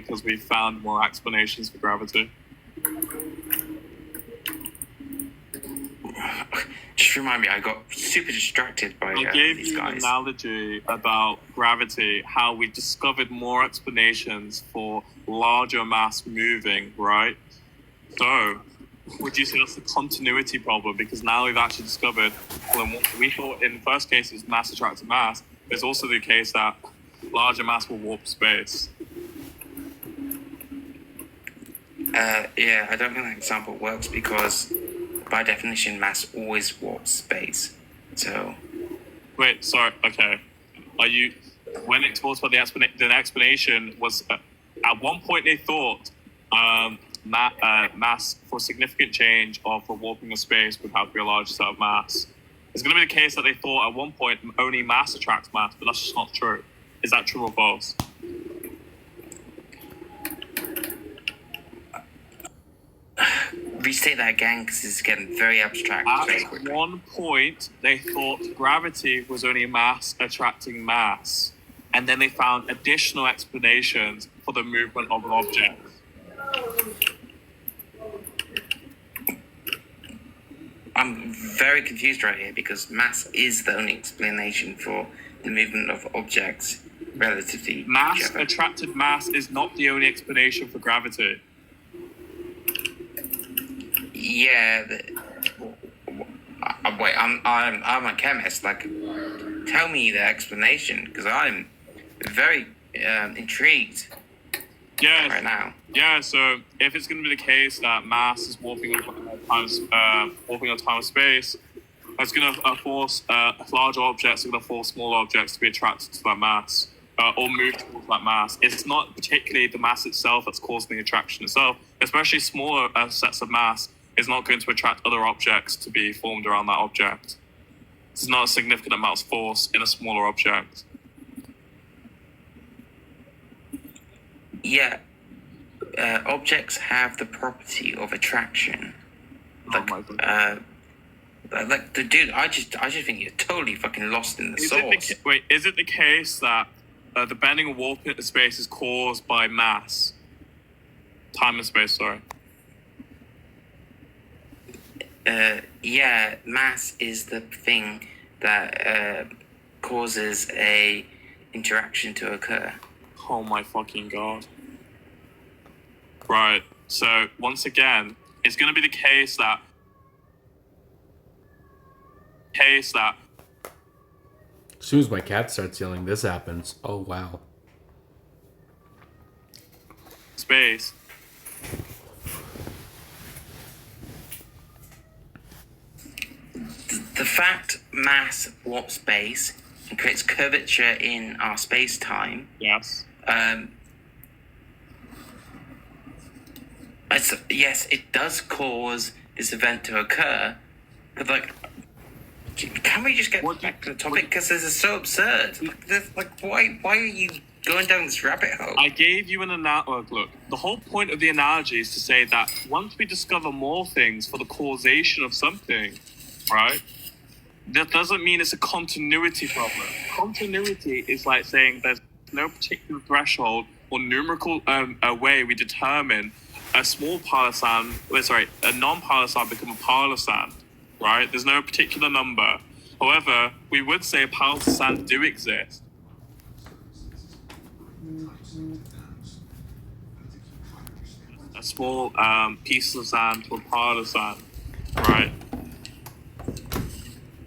because we found more explanations for gravity. Just remind me, I got super distracted by I gave these you guys. an analogy about gravity, how we discovered more explanations for larger mass moving, right? So, would you say that's a continuity problem? Because now we've actually discovered, well, we thought in the first case it was mass attracting mass. There's also the case that larger mass will warp space. Yeah, I don't think that example works because, by definition, mass always warps space. So. Wait, sorry. Okay, are you? When it talks about the explanation was at one point they thought mass for significant change or for warping of space would have to be a larger set of mass. It's going to be the case that they thought at one point only mass attracts mass, but that's just not true. Is that true or false? Restate that again because it's getting very abstract. At one point, they thought gravity was only mass attracting mass, and then they found additional explanations for the movement of an object. I'm very confused right here because mass is the only explanation for the movement of objects relatively. Mass attracted mass is not the only explanation for gravity. Yeah. Wait, I'm a chemist. Like, tell me the explanation because I'm very intrigued. Yeah. Right now. Yeah. So if it's going to be the case that mass is warping on time and space, that's going to force larger objects are going to force smaller objects to be attracted to that mass or move towards that mass. It's not particularly the mass itself that's causing the attraction itself. Especially smaller sets of mass is not going to attract other objects to be formed around that object. It's not a significant amount of force in a smaller object. Yeah, objects have the property of attraction. Like, like the dude, I just think you're totally fucking lost in the source. Is it the case that the bending and warping of space is caused by mass? Time and space, sorry. Yeah, mass is the thing that causes a interaction to occur. Oh my fucking god. Right, so once again, it's going to be the case that as soon as my cat starts yelling, this happens. Oh, wow. Space. The fact mass warps space and creates curvature in our space-time. Yes. Yes, it does cause this event to occur, but like, can we just get back to the topic? Because this is so absurd. Why are you going down this rabbit hole? I gave you an analogy. Look, the whole point of the analogy is to say that once we discover more things for the causation of something, right? That doesn't mean it's a continuity problem. Continuity is like saying there's no particular threshold or numerical way we determine a non-polar sand become a polar sand, right? There's no particular number. However, we would say polar sands do exist. A small piece of sand to a polar sand, right?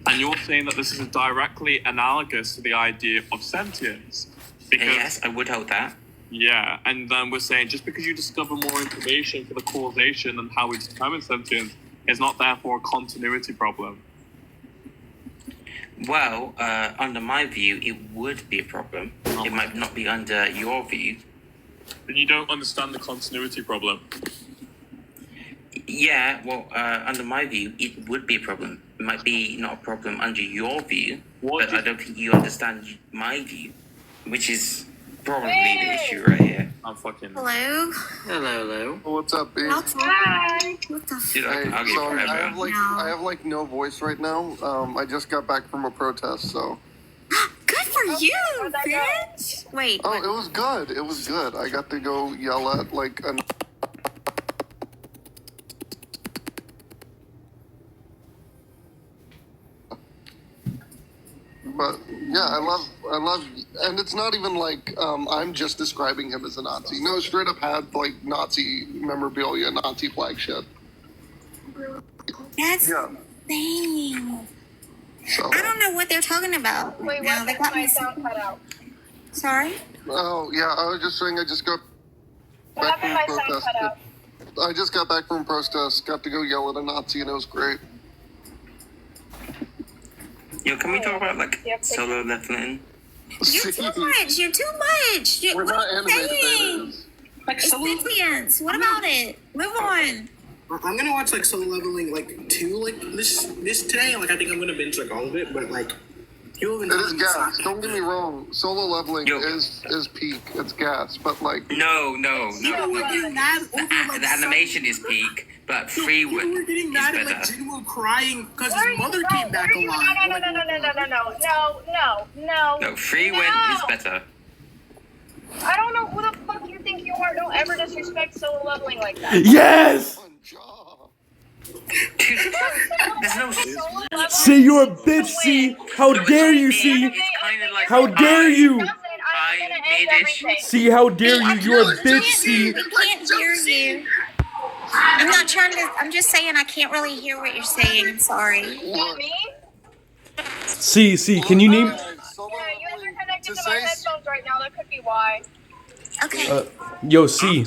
And you're saying that this is directly analogous to the idea of sentience. Because, yes, I would hold that. Yeah, and then we're saying just because you discover more information for the causation and how we determine sentience is not therefore a continuity problem. Well, under my view, it would be a problem. It might not be under your view. Then you don't understand the continuity problem. Yeah, well, under my view, it would be a problem. It might be not a problem under your view, but I don't think you understand my view, which is probably the issue right here. I'm fucking... Hello? Hello. What's up, babe? Outside. What the Dude, Hey, I'll get so forever. I have like no voice right now. I just got back from a protest, so. Good for are you, bitch? Wait. Oh, it was good. It was good. I got to go yell at like an. But yeah, I love, and it's not even like I'm just describing him as a Nazi. No, straight up had like Nazi memorabilia, Nazi flag shit. That's Yeah. insane. So. I don't know what they're talking about. Wait, Now, what? they got My me. sound cut out. Sorry. Oh yeah, I was just saying I just got What back from happened? My sound protest. cut out. I just got back from protest. Got to go yell at a Nazi, and it was great. Yo, can we talk about like Yep. solo leveling? You're too much. You're too much. We're what not are you animated. saying? Babies. Like It's solo, sentience. What about it? Move on. I'm gonna watch like solo leveling like 2 like this today. Like I think I'm gonna binge like all of it, but like you'll It is gas. Don't get me wrong. Solo leveling Yo. is peak. It's gas, but like No. People were getting mad over like The animation is peak, but free People were getting is mad at like better. Jinwoo crying because Where are his you mother going? came back Where are you- alive. No. No, free win is better. I don't know who the fuck you think you are. Don't ever disrespect solo leveling like that. Yes! one job. Dude, there's no. Solo leveling See, you're a is bitch, to see? win. How dare you, see? It's kind of like How dare you? I'm gonna end made it. everything. See, how dare you? You're a bitch, see? I can't hear you. I'm not trying to. I'm just saying I can't really hear what you're saying. I'm sorry. Look, Me? See, can you name... Solo Yeah, you guys leveling, are connected to to my say headphones right now. That could be why. Okay. Yo, see,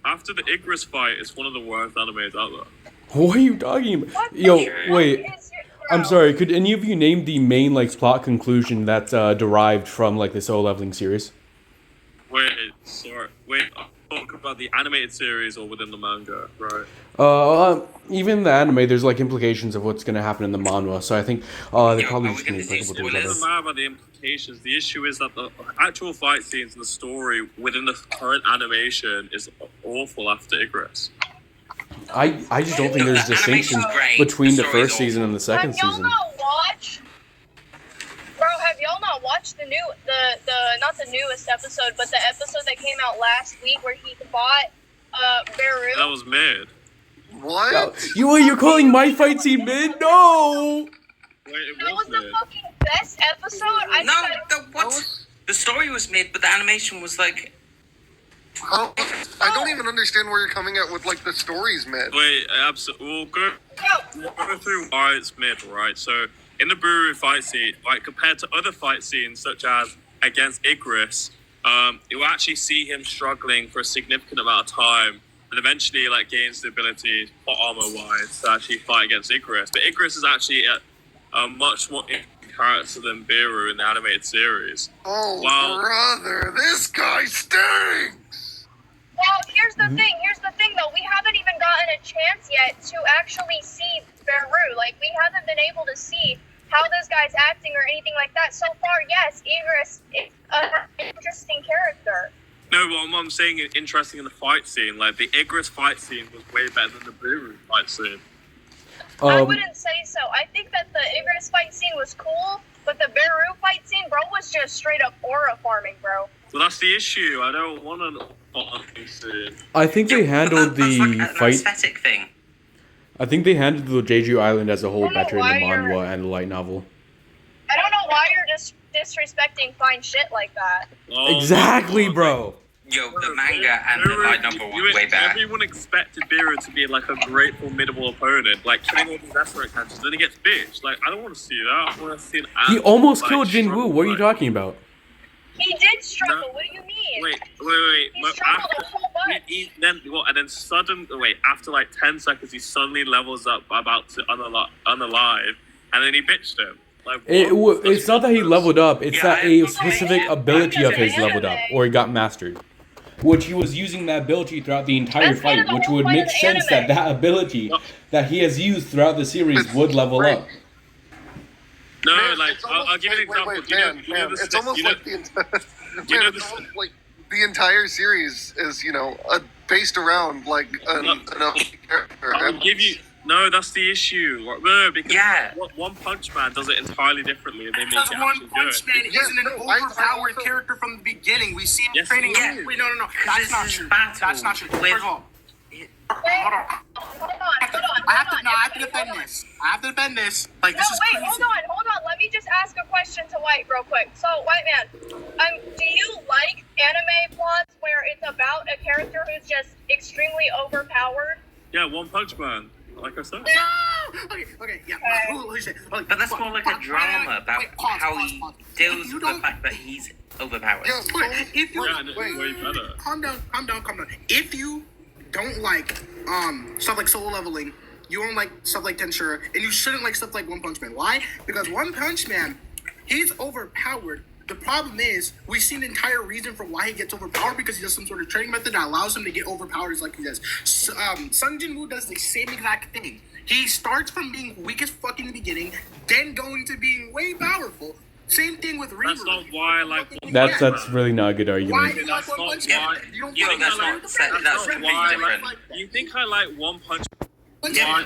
After the Icarus fight, it's one of the worst animes out there. what are you talking about? What the Yo, fuck wait. is your- I'm bro? sorry, could any of you name the main, like, plot conclusion that's derived from, like, the solo leveling series? Wait, I'm talking about the animated series or within the manga, right? Even the anime, there's, like, implications of what's gonna happen in the manhwa, so I think, they Yo, probably are just we gonna be gonna see applicable to Well, each it other. doesn't matter about the implications. The issue is that the actual fight scenes and the story within the current animation is awful after Icarus. I just don't think there's The animation's distinctions great, between the the story's first season and the second Have y'all season. not watched? Bro, have y'all not watched the not the newest episode, but the episode that came out last week where he fought Beru? That was mid. what? You're calling my fight scene mid? No! Wait, it That was was the mid. fucking best episode. I No, think what? The story was mid, but the animation was like. How? I don't even understand where you're coming at with like the stories, man. Wait, absolutely. Yo, We'll go through why it's mid, right? So, in the Buru fight scene, like compared to other fight scenes such as against Icarus, you'll actually see him struggling for a significant amount of time, and eventually, like, gains the ability, plot armor-wise, to actually fight against Icarus. But Icarus is actually a much more interesting character than Beru in the animated series. Oh, Wow. brother, this guy stinks. well, here's the thing though. We haven't even gotten a chance yet to actually see Beru. Like, we haven't been able to see how this guy's acting or anything like that. So far, yes, Icarus is an interesting character. No, what I'm saying is interesting in the fight scene. Like, the Icarus fight scene was way better than the Buru fight scene. I wouldn't say so. I think that the Icarus fight scene was cool, but the Beru fight scene, bro, was just straight up aura farming, bro. So that's the issue. I don't want an fighting scene. I think they handled That's like the an fight. aesthetic thing. I think they handled the Jeju Island as a whole I don't know better in the why you're- manhwa and the light novel. I don't know why you're just disrespecting fine shit like that. Oh, Exactly, my God. bro. Yo, the manga and the light novel were way better. Everyone expected Beerus to be like a great formidable opponent, like killing all these Ezra catchers. Then he gets bitched. Like, I don't want to see that. I want to see an He actual, almost like, killed Jinwoo. struggle What are you fight. talking about? He did struggle. What do you mean? Wait. He But struggled a whole bunch. Then after like 10 seconds, he suddenly levels up about to unalive, and then he bitched him. Like, what? It's not that he leveled up. It's Yeah, that a I- specific ability of his leveled up, or it got mastered. Which he was using that ability throughout the entire That's kind fight, of the which whole would point make of the sense that anime. that ability that he has used throughout the series would level up. No, Man, like it's I'll almost- give you an wait, example. wait, You know- man, you know man, the it's sti- almost you know- like the entire, you know man, it's almost like the entire series is, based around like an OP character. I'll And give you No, that's the issue. No, because Yeah. One Punch Man does it entirely differently, and they make Because it One actually Punch good. Man isn't an no, I overpowered also- character from the beginning. We see him Yes, training. he is. Wait, no. This That's not is true. battle That's not true. with- First of all, Wait, hold on. hold on. I have to. No, I have to Everybody, defend hold on. this. I have to defend this. Like No, this is wait, crazy. hold on. Let me just ask a question to White real quick. So, White Man, do you like anime plots where it's about a character who's just extremely overpowered? Yeah, One Punch Man. Like I said. No! Okay, yeah. Okay. Holy shit. Okay, But that's more like a drama about wait, pause, how pause, he pause. deals If you with the don't- fact that he's overpowered. Yes, Wait, if you Yeah, and it's way better. calm down. If you don't like stuff like solo leveling, you don't like stuff like Tensura, and you shouldn't like stuff like One Punch Man. Why? Because One Punch Man, he's overpowered. The problem is, we see an entire reason for why he gets overpowered because he does some sort of training method that allows him to get overpowered like he does. Sung Jin Woo does the same exact thing. He starts from being weak as fuck in the beginning, then going to being way powerful. Same thing with Reaver. That's not why I like One That's Punch that's Man. really not a good Why argument. do you like That's One not Punch why- Man? You don't Yo, think that's I not- like that's different. Why I different. like, you think I like One Punch Yeah. Man